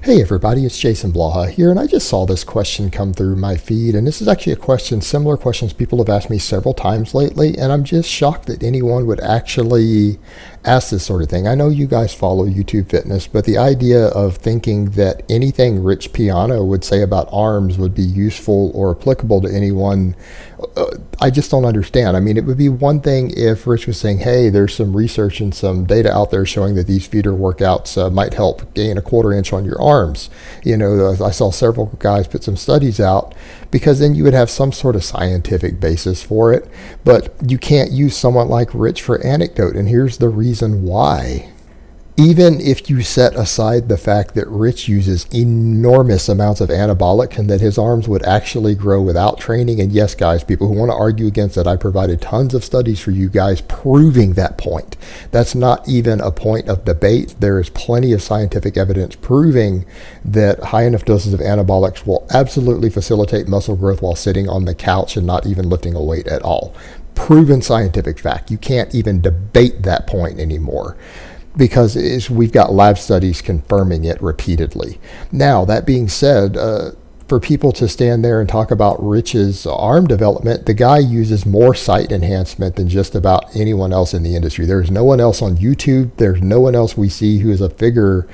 Hey everybody, it's Jason Blaha here, and I just saw this question come through my feed, and this is actually a question, similar questions people have asked me several times lately, and I'm just shocked that anyone would actually ask this sort of thing. I know you guys follow YouTube fitness, but the idea of thinking that anything Rich Piana would say about arms would be useful or applicable to anyone, I just don't understand. I mean, it would be one thing if Rich was saying, hey, there's some research and some data out there showing that these feeder workouts might help gain a quarter inch on your arms. You know, I saw several guys put some studies out, because then you would have some sort of scientific basis for it. But you can't use someone like Rich for anecdote, and here's the reason why. Even if you set aside the fact that Rich uses enormous amounts of anabolic and that his arms would actually grow without training, and yes, guys, people who want to argue against that, I provided tons of studies for you guys proving that point. That's not even a point of debate. There is plenty of scientific evidence proving that high enough doses of anabolics will absolutely facilitate muscle growth while sitting on the couch and not even lifting a weight at all. Proven scientific fact. You can't even debate that point anymore, because we've got lab studies confirming it repeatedly. Now, that being said, for people to stand there and talk about Rich's arm development, the guy uses more sight enhancement than just about anyone else in the industry. There's no one else on YouTube. There's no one else we see who is a figure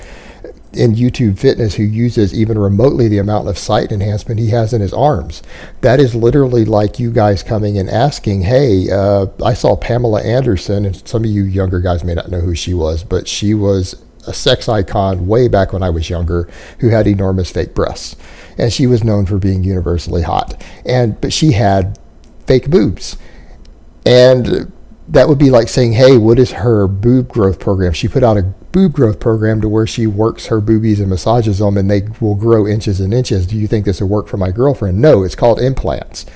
in YouTube fitness who uses even remotely the amount of sight enhancement he has in his arms. That is literally like you guys coming and asking, hey, I saw Pamela Anderson, and some of you younger guys may not know who she was, but she was a sex icon way back when I was younger who had enormous fake breasts. And she was known for being universally hot. But she had fake boobs. And that would be like saying, hey, what is her boob growth program? She put out a boob growth program to where she works her boobies and massages them, and they will grow inches and inches. Do you think this will work for my girlfriend? No, it's called implants.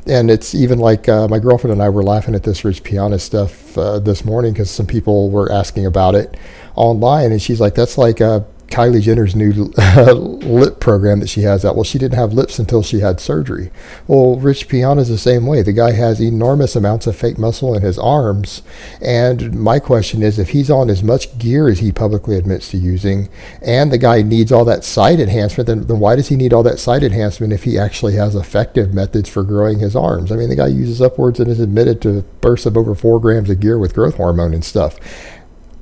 And it's even like my girlfriend and I were laughing at this Rich Piana stuff this morning, because some people were asking about it online, and she's like, that's like Kylie Jenner's new lip program that she has out. Well, she didn't have lips until she had surgery. Well, Rich Piana's the same way. The guy has enormous amounts of fake muscle in his arms. And my question is, if he's on as much gear as he publicly admits to using, and the guy needs all that sight enhancement, then why does he need all that sight enhancement if he actually has effective methods for growing his arms? I mean, the guy uses upwards and is admitted to bursts of over 4 grams of gear with growth hormone and stuff.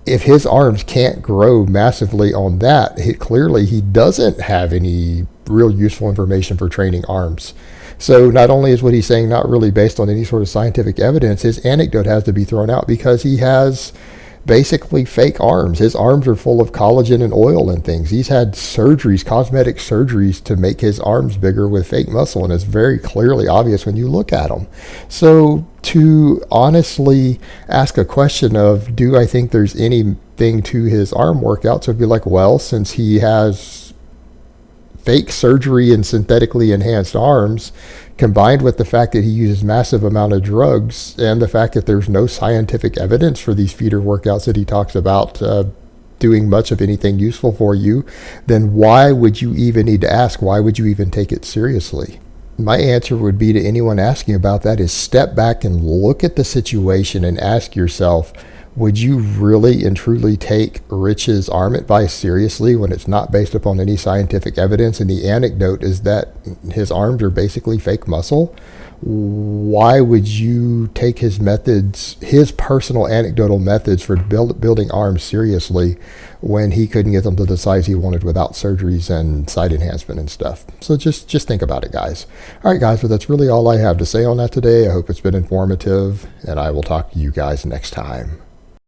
If his arms can't grow massively on that, clearly he doesn't have any real useful information for training arms. So not only is what he's saying not really based on any sort of scientific evidence, his anecdote has to be thrown out, because he has basically fake arms. His arms are full of collagen and oil and things. He's had surgeries, cosmetic surgeries, to make his arms bigger with fake muscle, and it's very clearly obvious when you look at them. So to honestly ask a question of, do I think there's anything to his arm workouts, would be like, well, since he has fake surgery and synthetically enhanced arms, combined with the fact that he uses massive amount of drugs, and the fact that there's no scientific evidence for these feeder workouts that he talks about doing much of anything useful for you, then why would you even need to ask? Why would you even take it seriously? My answer would be to anyone asking about that is, step back and look at the situation and ask yourself, would you really and truly take Rich's arm advice seriously when it's not based upon any scientific evidence, and the anecdote is that his arms are basically fake muscle? Why would you take his methods, his personal anecdotal methods for building arms seriously, when he couldn't get them to the size he wanted without surgeries and sight enhancement and stuff? So just think about it, guys. All right, guys, but that's really all I have to say on that today. I hope it's been informative, and I will talk to you guys next time.